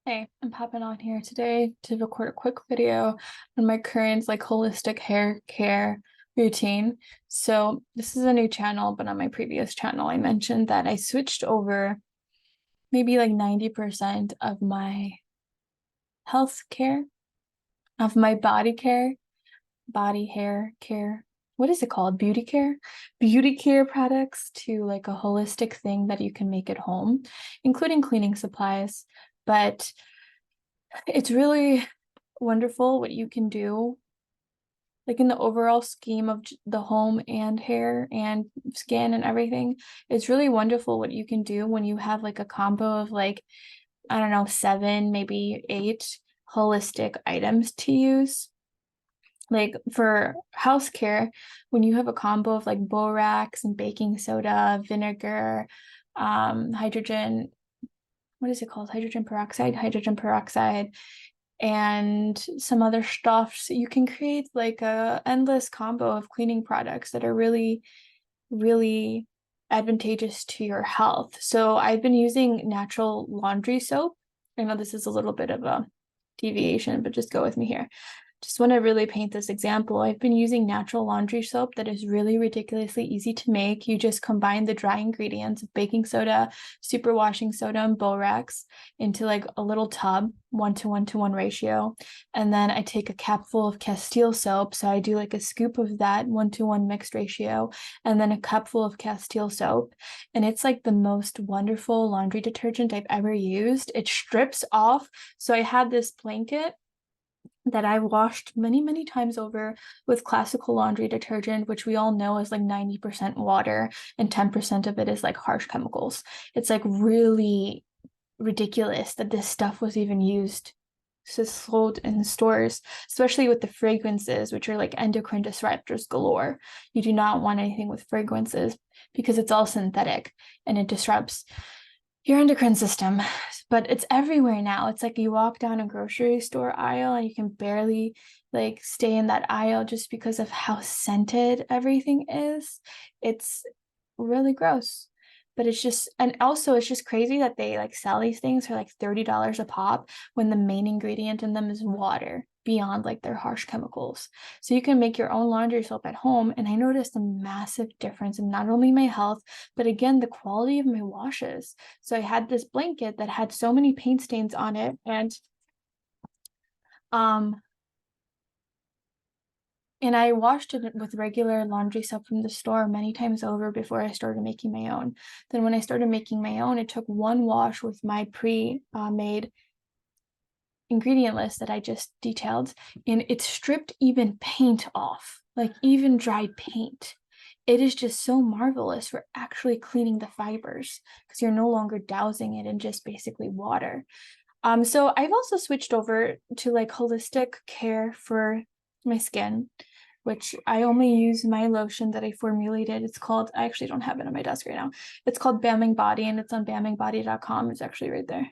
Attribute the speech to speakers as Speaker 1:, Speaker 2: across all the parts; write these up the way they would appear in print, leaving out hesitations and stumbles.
Speaker 1: Hey, I'm popping on here today to record a quick video on my current holistic hair care routine. So this is a new channel, but on my previous channel, I mentioned that I switched over maybe like 90% of my health care, of my body hair care. What is it called? Beauty care? Beauty care products to like a holistic thing that you can make at home, including cleaning supplies. But it's really wonderful what you can do, like in the overall scheme of the home and hair and skin and everything. It's really wonderful what you can do when you have like a combo of like, I don't know, seven, maybe eight holistic items to use. Like for house care, when you have a combo of like borax and baking soda, vinegar, hydrogen, what is it called? Hydrogen peroxide, and some other stuff. So you can create like a endless combo of cleaning products that are really, really advantageous to your health. So I've been using natural laundry soap. I know this is a little bit of a deviation, but just go with me here. Just want to really paint this example. I've been using natural laundry soap that is really ridiculously easy to make. You just combine the dry ingredients of baking soda, superwashing soda, and borax into like a little tub, 1:1:1 ratio. And then I take a capful of Castile soap. So I do like a scoop of that 1:1 mixed ratio, and then a cupful of Castile soap. And it's like the most wonderful laundry detergent I've ever used. It strips off. So I had this blanket that I washed many, many times over with classical laundry detergent, which we all know is like 90% water and 10% of it is like harsh chemicals. It's like really ridiculous that this stuff was even used to sold in stores, especially with the fragrances, which are like endocrine disruptors galore. You do not want anything with fragrances because it's all synthetic and it disrupts your endocrine system. But it's everywhere now. It's like you walk down a grocery store aisle and you can barely like stay in that aisle just because of how scented everything is. It's really gross. But it's just, and also it's just crazy that they like sell these things for like $30 a pop when the main ingredient in them is water beyond like their harsh chemicals. So you can make your own laundry soap at home. And I noticed a massive difference in not only my health, but again, the quality of my washes. So I had this blanket that had so many paint stains on it, um and I washed it with regular laundry soap from the store many times over before I started making my own. Then when I started making my own, it took one wash with my pre-made ingredient list that I just detailed, and it stripped even paint off, like even dried paint. It is just so marvelous for actually cleaning the fibers because you're no longer dousing it in just basically water. So I've also switched over to like holistic care for my skin, which I only use my lotion that I formulated. It's called, I actually don't have it on my desk right now. It's called Bamming Body and it's on bammingbody.com. It's actually right there.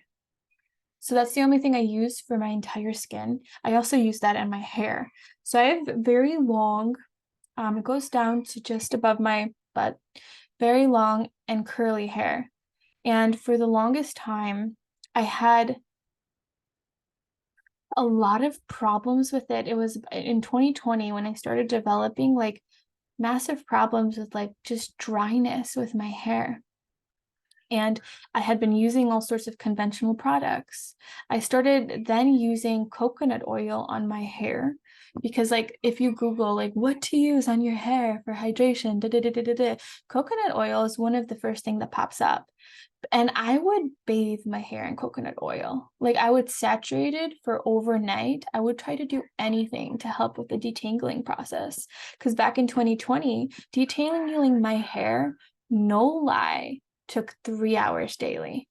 Speaker 1: So that's the only thing I use for my entire skin. I also use that in my hair. So I have very long, it goes down to just above my butt, very long and curly hair. And for the longest time, I had a lot of problems with it. It was in 2020 when I started developing like massive problems with like just dryness with my hair. And I had been using all sorts of conventional products. I started then using coconut oil on my hair because, like, if you Google, like, what to use on your hair for hydration, coconut oil is one of the first thing that pops up. And I would bathe my hair in coconut oil. Like, I would saturate it for overnight. I would try to do anything to help with the detangling process. Because back in 2020, detangling my hair, no lie, took 3 hours daily.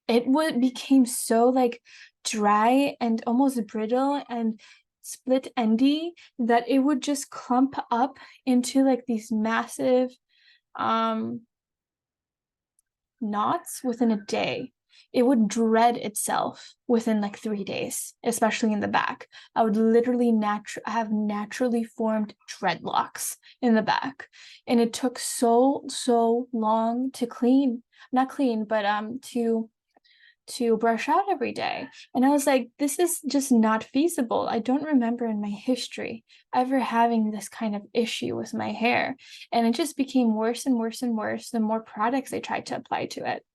Speaker 1: It would became so like dry and almost brittle and split endy that it would just clump up into like these massive um knots within a day. It would dread itself within like 3 days, especially in the back. I would literally have naturally formed dreadlocks in the back. And it took so long to clean, not clean, but to to brush out every day. And I was like, this is just not feasible. I don't remember in my history ever having this kind of issue with my hair. And it just became worse and worse and worse the more products I tried to apply to it.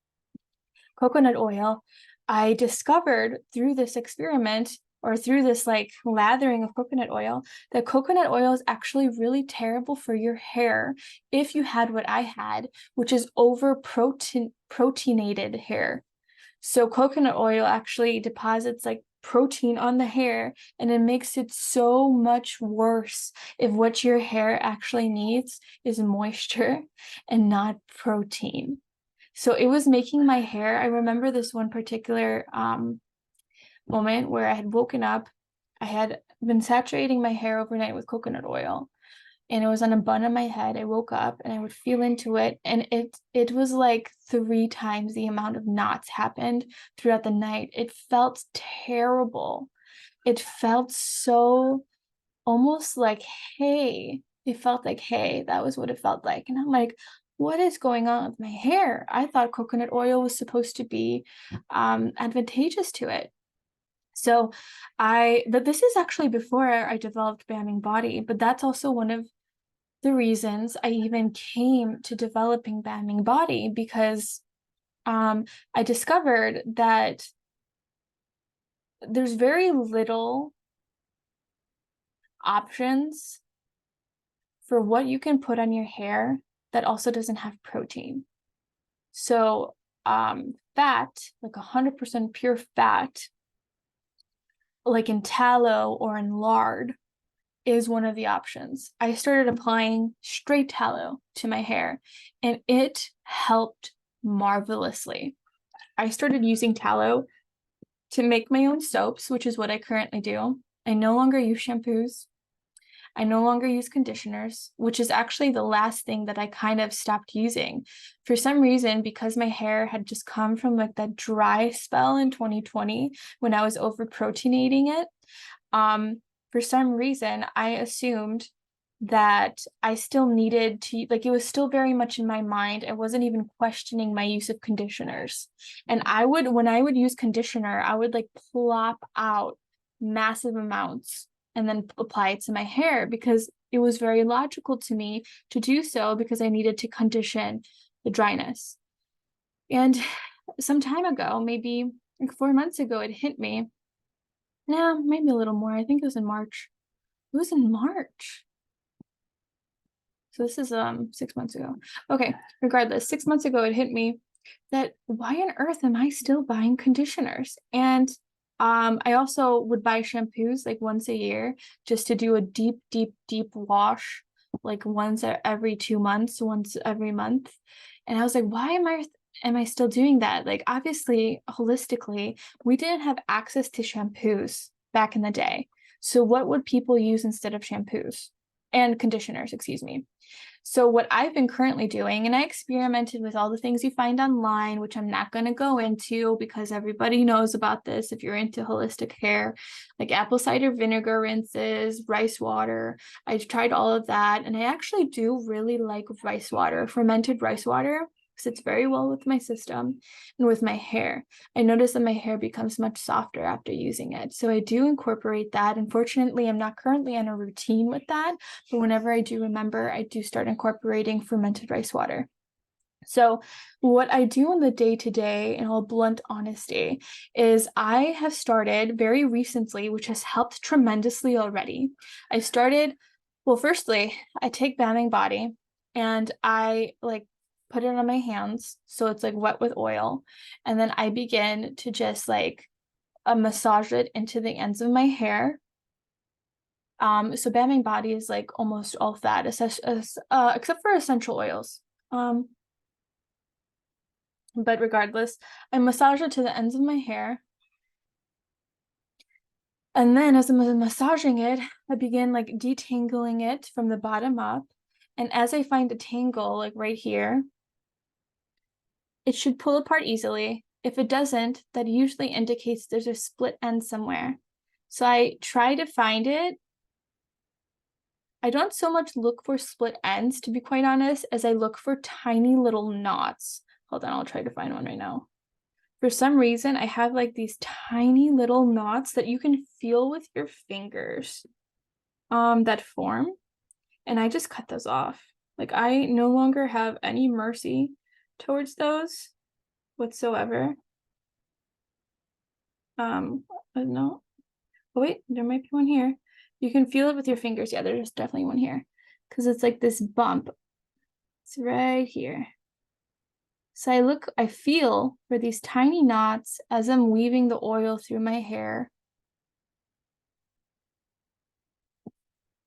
Speaker 1: Coconut oil, I discovered through this experiment or through this like lathering of coconut oil that coconut oil is actually really terrible for your hair if you had what I had, which is proteinated hair. So coconut oil actually deposits like protein on the hair, and it makes it so much worse if what your hair actually needs is moisture and not protein. So it was making my hair, I remember this one particular moment where I had woken up, I had been saturating my hair overnight with coconut oil, and it was on a bun on my head. I woke up and I would feel into it, and it was like 3 times the amount of knots happened throughout the night. It felt terrible. It felt so almost like hay. It felt like hay. That was what it felt like. And I'm like, what is going on with my hair? I thought coconut oil was supposed to be advantageous to it. So this is actually before I developed Bamming Body, but that's also one of the reasons I even came to developing Bamming Body, because I discovered that there's very little options for what you can put on your hair that also doesn't have protein. So fat, like 100% pure fat, like in tallow or in lard, is one of the options. I started applying straight tallow to my hair, and it helped marvelously. I started using tallow to make my own soaps, which is what I currently do. I no longer use shampoos. I no longer use conditioners, which is actually the last thing that I kind of stopped using. For some reason, because my hair had just come from like that dry spell in 2020 when I was over proteinating it, for some reason, I assumed that I still needed to, like, it was still very much in my mind. I wasn't even questioning my use of conditioners. And when I would use conditioner, I would like plop out massive amounts and then apply it to my hair, because it was very logical to me to do so, because I needed to condition the dryness. And some time ago, maybe like 4 months ago, it hit me. No, maybe a little more. I think it was in March. It was in March. So this is 6 months ago. Okay, regardless, 6 months ago it hit me that why on earth am I still buying conditioners? And I also would buy shampoos like once a year just to do a deep, deep, deep wash, like once every 2 months, once every month. And I was like, why am I still doing that? Like, obviously, holistically, we didn't have access to shampoos back in the day. So what would people use instead of shampoos and conditioners, excuse me? So what I've been currently doing, and I experimented with all the things you find online, which I'm not going to go into because everybody knows about this if you're into holistic hair, like apple cider vinegar rinses, rice water. I've tried all of that, and I actually do really like rice water, fermented rice water. Sits very well with my system and with my hair. I notice that my hair becomes much softer after using it. So I do incorporate that. Unfortunately, I'm not currently on a routine with that, but whenever I do remember, I do start incorporating fermented rice water. So what I do in the day-to-day, in all blunt honesty, is I have started very recently, which has helped tremendously already. I started, well, firstly, I take Bamming Body and I like put it on my hands so it's like wet with oil, and then I begin to just like massage it into the ends of my hair. So Bamming Body is like almost all fat, except for essential oils. But regardless, I massage it to the ends of my hair, and then as I'm massaging it, I begin like detangling it from the bottom up, and as I find a tangle like right here, it should pull apart easily. If it doesn't, that usually indicates there's a split end somewhere. So I try to find it. I don't so much look for split ends, to be quite honest, as I look for tiny little knots. Hold on, I'll try to find one right now. for some reason, I have like these tiny little knots that you can feel with your fingers, that form, and I just cut those off. Like, I no longer have any mercy towards those whatsoever. No. Oh wait, there might be one here. You can feel it with your fingers. Yeah, there's definitely one here, because it's like this bump. It's right here. So I feel for these tiny knots as I'm weaving the oil through my hair.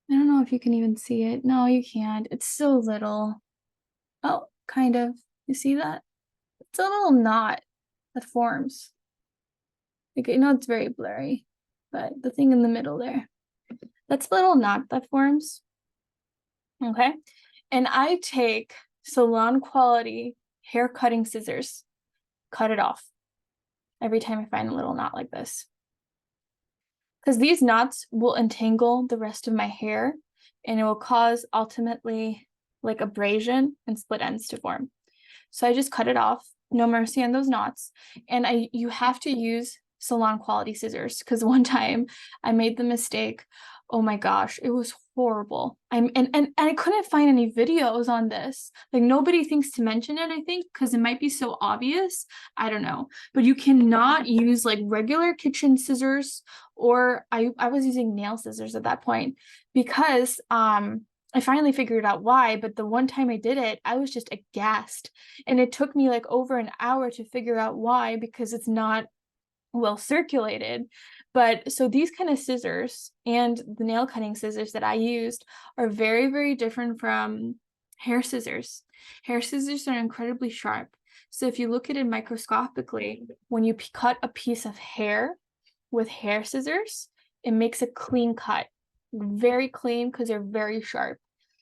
Speaker 1: I don't know if you can even see it. No, you can't. It's so little. Oh, kind of. You see that? It's a little knot that forms. Like, you know, it's very blurry, but the thing in the middle there, that's a little knot that forms. Okay. And I take salon quality hair cutting scissors, cut it off every time I find a little knot like this. Because these knots will entangle the rest of my hair and it will cause ultimately like abrasion and split ends to form. So I just cut it off, no mercy on those knots. And you have to use salon quality scissors, because one time I made the mistake. Oh my gosh, it was horrible. And I couldn't find any videos on this. Like, nobody thinks to mention it, I think, because it might be so obvious. I don't know. But you cannot use like regular kitchen scissors, or I was using nail scissors at that point, because I finally figured out why, but the one time I did it, I was just aghast. And it took me like over an hour to figure out why, because it's not well circulated. But so these kind of scissors and the nail cutting scissors that I used are very, very different from hair scissors. Hair scissors are incredibly sharp. So if you look at it microscopically, when you cut a piece of hair with hair scissors, it makes a clean cut, very clean, because they're very sharp.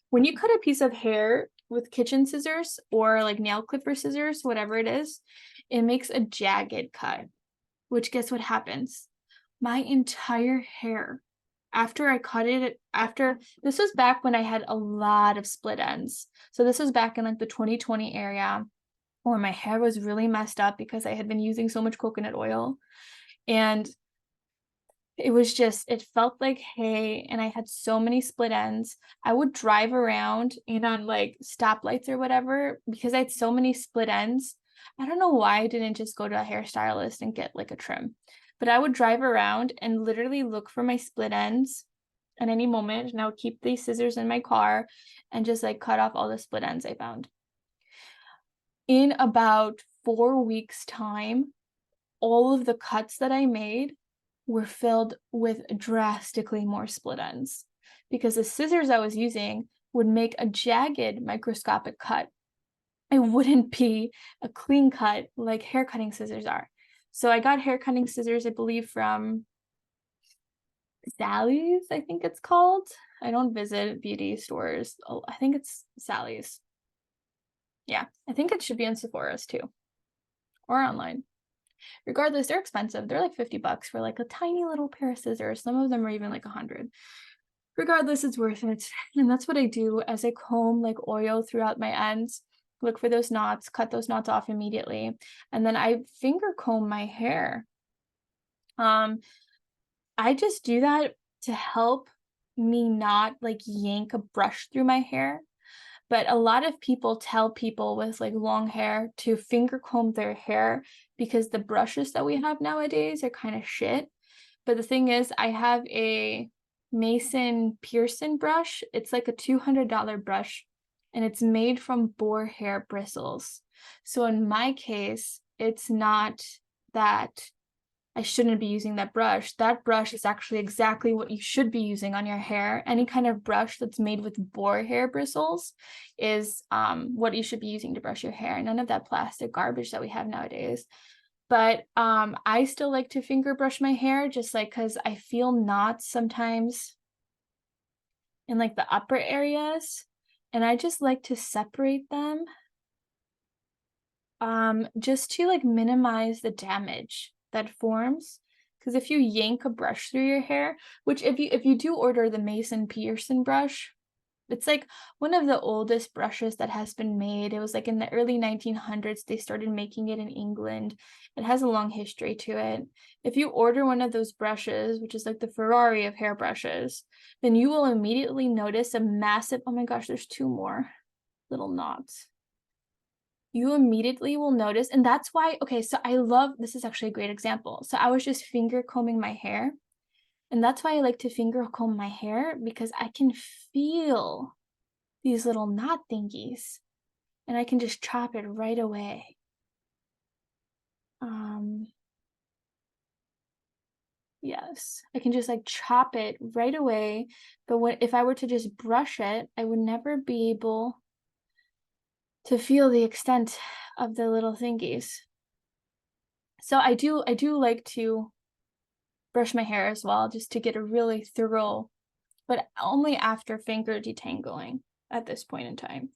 Speaker 1: When you cut a piece of hair with kitchen scissors or like nail clipper scissors, whatever it is, it makes a jagged cut, which, guess what happens? My entire hair, after I cut it, this was back when I had a lot of split ends. So this was back in like the 2020 area, where my hair was really messed up because I had been using so much coconut oil. And it was just, it felt like hay, and I had so many split ends. I would drive around and on like stoplights or whatever, because I had so many split ends. I don't know why I didn't just go to a hairstylist and get like a trim, but I would drive around and literally look for my split ends at any moment, and I would keep these scissors in my car and just like cut off all the split ends I found. In about 4 weeks' time, all of the cuts that I made were filled with drastically more split ends, because the scissors I was using would make a jagged microscopic cut. It wouldn't be a clean cut like hair cutting scissors are. So I got hair cutting scissors, I believe, from Sally's, I think it's called. I don't visit beauty stores. Oh, I think it's Sally's. Yeah, I think it should be in Sephora's too, or online. Regardless, they're expensive. They're like $50 for like a tiny little pair of scissors. Some of them are even like 100. Regardless, it's worth it. And that's what I do as I comb like oil throughout my ends. Look for those knots, cut those knots off immediately. And then I finger comb my hair. I just do that to help me not like yank a brush through my hair. But a lot of people tell people with like long hair to finger comb their hair, because the brushes that we have nowadays are kind of shit. But the thing is, I have a Mason Pearson brush. It's like a $200 brush, and it's made from boar hair bristles. So in my case, it's not that I shouldn't be using that brush. That brush is actually exactly what you should be using on your hair. Any kind of brush that's made with boar hair bristles is what you should be using to brush your hair. None of that plastic garbage that we have nowadays. But I still like to finger brush my hair, just like because I feel knots sometimes in like the upper areas, and I just like to separate them just to like minimize the damage that forms. Because if you yank a brush through your hair, which if you do order the Mason Pearson brush, It's like one of the oldest brushes that has been made. It was like in the early 1900s, they started making it in England. It has a long history to it. If you order one of those brushes, which is like the Ferrari of hairbrushes, then you will immediately notice a massive, oh my gosh, there's two more little knots. You immediately will notice, and that's why, okay, so I love, this is actually a great example. So I was just finger combing my hair, and that's why I like to finger comb my hair, because I can feel these little knot thingies, and I can just chop it right away. Yes, I can just like chop it right away, but if I were to just brush it, I would never be able to feel the extent of the little thingies. So I do like to brush my hair as well, just to get a really thorough, but only after finger detangling at this point in time.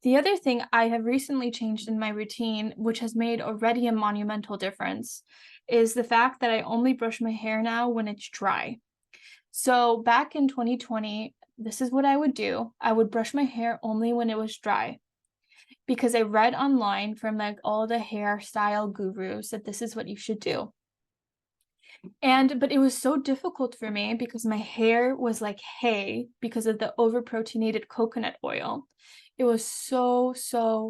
Speaker 1: The other thing I have recently changed in my routine, which has made already a monumental difference, is the fact that I only brush my hair now when it's dry. So back in 2020, this is what I would do. I would brush my hair only when it was dry, because I read online from like all the hairstyle gurus that this is what you should do. But it was so difficult for me because my hair was like hay because of the overproteinated coconut oil. It was so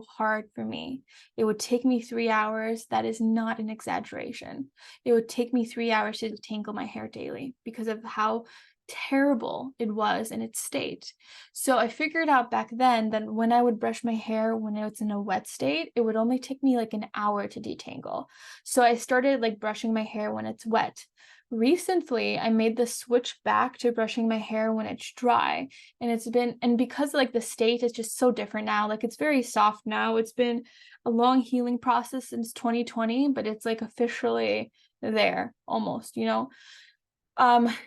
Speaker 1: hard for me. It would take me 3 hours. That is not an exaggeration. It would take me 3 hours to detangle my hair daily because of how terrible it was in its state. So I figured out back then that when I would brush my hair when it was in a wet state, it would only take me like an hour to detangle. So I started like brushing my hair when it's wet. Recently, I made the switch back to brushing my hair when it's dry, and because like the state is just so different now, like it's very soft now. It's been a long healing process since 2020, but it's like officially there almost, and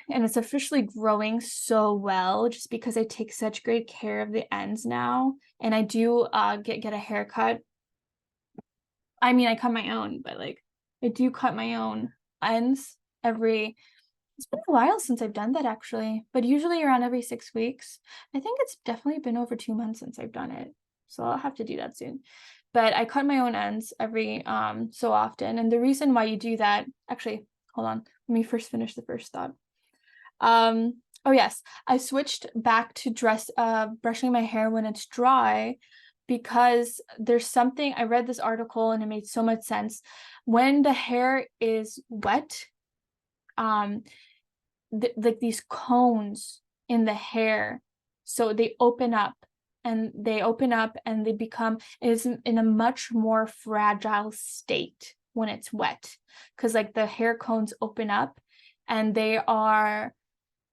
Speaker 1: it's officially growing so well just because I take such great care of the ends now, and I do get a haircut. I mean, I cut my own, but like I do cut my own ends it's been a while since I've done that actually, but usually around every 6 weeks. I think it's definitely been over 2 months since I've done it. So I'll have to do that soon. But I cut my own ends every so often. And the reason why you do that, actually, hold on, let me first finish the first thought. Oh yes, I switched back to brushing my hair when it's dry, because there's something, I read this article and it made so much sense. When the hair is wet, like these cones in the hair, so they open up and they become is in a much more fragile state when it's wet, because like the hair cones open up and they are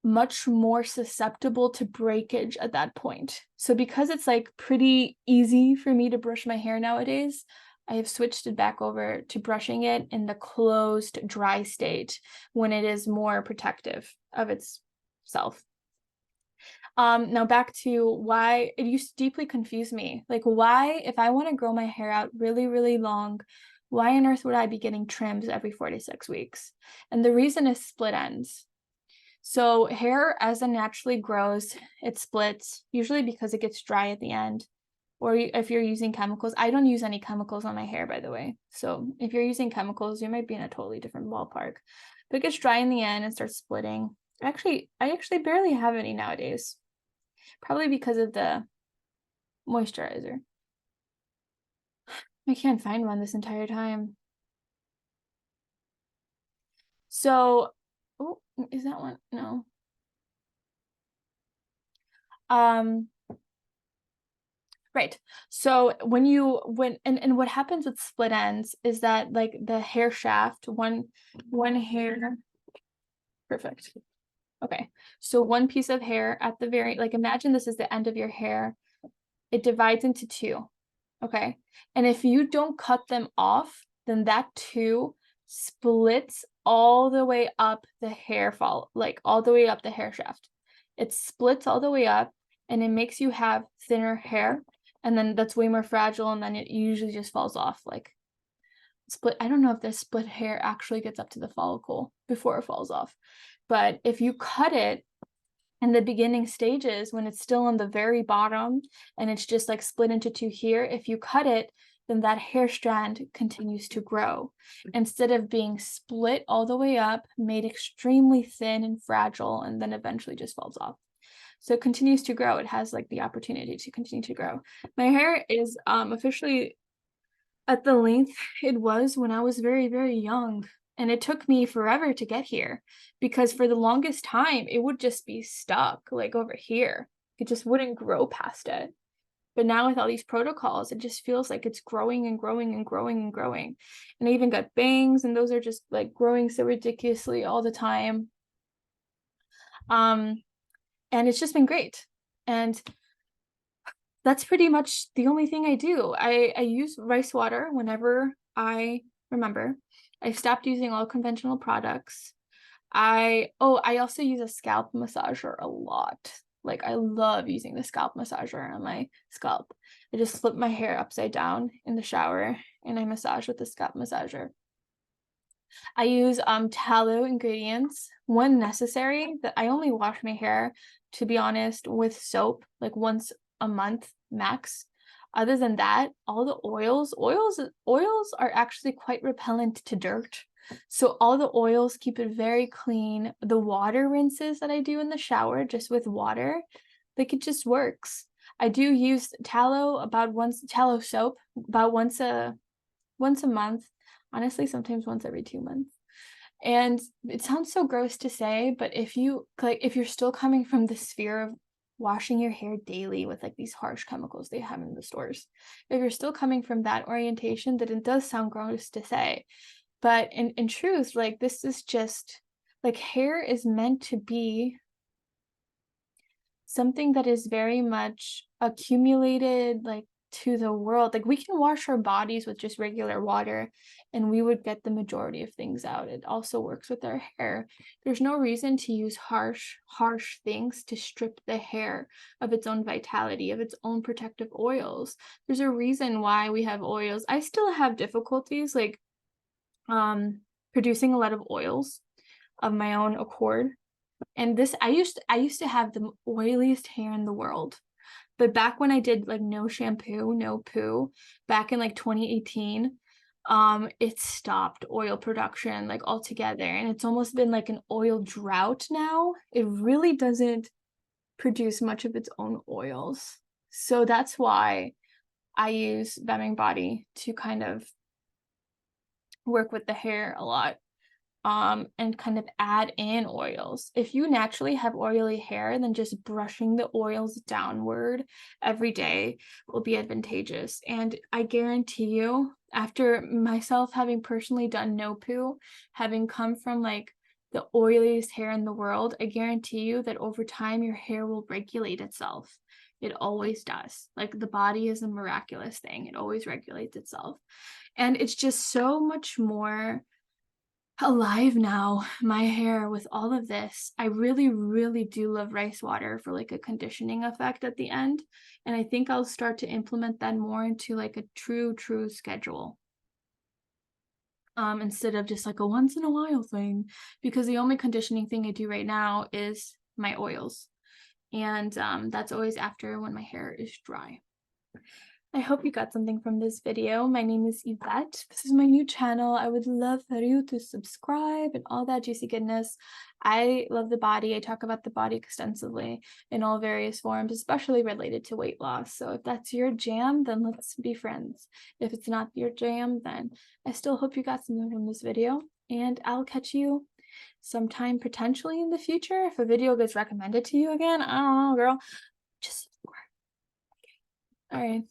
Speaker 1: much more susceptible to breakage at that point. So because it's like pretty easy for me to brush my hair nowadays, I have switched it back over to brushing it in the closed, dry state when it is more protective of itself. Now back to why it used to deeply confuse me. Like, why, if I want to grow my hair out really long, why on earth would I be getting trims every 4 to 6 weeks? And the reason is split ends. So hair, as it naturally grows, it splits, usually because it gets dry at the end. Or if you're using chemicals, I don't use any chemicals on my hair, by the way. So if you're using chemicals, you might be in a totally different ballpark. But it gets dry in the end and starts splitting. I actually barely have any nowadays. Probably because of the moisturizer. I can't find one this entire time. So, oh, is that one? No. Right. So and what happens with split ends is that like the hair shaft, one hair, perfect. Okay. So one piece of hair at the very, like imagine this is the end of your hair. It divides into two. Okay. And if you don't cut them off, then that two splits all the way up the hair fall, like all the way up the hair shaft. It splits all the way up and it makes you have thinner hair. And then that's way more fragile. And then it usually just falls off like split. I don't know if the split hair actually gets up to the follicle before it falls off. But if you cut it, in the beginning stages, when it's still on the very bottom and it's just like split into two here, if you cut it, then that hair strand continues to grow instead of being split all the way up, made extremely thin and fragile, and then eventually just falls off. So it continues to grow. It has like the opportunity to continue to grow. My hair is officially at the length it was when I was very, very young. And it took me forever to get here because for the longest time, it would just be stuck like over here. It just wouldn't grow past it. But now with all these protocols, it just feels like it's growing and growing and growing and growing. And I even got bangs, and those are just like growing so ridiculously all the time. And it's just been great. And that's pretty much the only thing I do. I use rice water whenever I remember. I stopped using all conventional products. I also use a scalp massager a lot. Like I love using the scalp massager on my scalp. I just flip my hair upside down in the shower and I massage with the scalp massager. I use tallow ingredients when necessary. That I only wash my hair, to be honest, with soap like once a month max. Other than that, all the oils are actually quite repellent to dirt. So all the oils keep it very clean. The water rinses that I do in the shower just with water, like it just works. I do use tallow soap about once a month. Honestly, sometimes once every 2 months. And it sounds so gross to say, but if you're still coming from the sphere of washing your hair daily with like these harsh chemicals they have in the stores, if you're still coming from that orientation, then it does sound gross to say. But in truth, like this is just like hair is meant to be something that is very much accumulated like to the world. Like we can wash our bodies with just regular water and we would get the majority of things out. It also works with our hair. There's no reason to use harsh things to strip the hair of its own vitality, of its own protective oils. There's a reason why we have oils. I still have difficulties like producing a lot of oils of my own accord. And this I used to have the oiliest hair in the world. But back when I did like no shampoo, no poo, back in like 2018, it stopped oil production like altogether. And it's almost been like an oil drought now. It really doesn't produce much of its own oils. So that's why I use Bemming Body to kind of work with the hair a lot. And kind of add in oils. If you naturally have oily hair, then just brushing the oils downward every day will be advantageous. And I guarantee you, after myself having personally done no poo, having come from like the oiliest hair in the world, I guarantee you that over time your hair will regulate itself. It always does. Like the body is a miraculous thing. It always regulates itself. And it's just so much more alive now, my hair, with all of this. I really, really do love rice water for like a conditioning effect at the end. And I think I'll start to implement that more into like a true schedule. Instead of just like a once in a while thing, because the only conditioning thing I do right now is my oils. And that's always after when my hair is dry. I hope you got something from this video. My name is Yvette. This is my new channel. I would love for you to subscribe and all that juicy goodness. I love the body. I talk about the body extensively in all various forms, especially related to weight loss. So if that's your jam, then let's be friends. If it's not your jam, then I still hope you got something from this video. And I'll catch you sometime potentially in the future. If a video gets recommended to you again, I don't know, girl. Just subscribe. Okay. All right.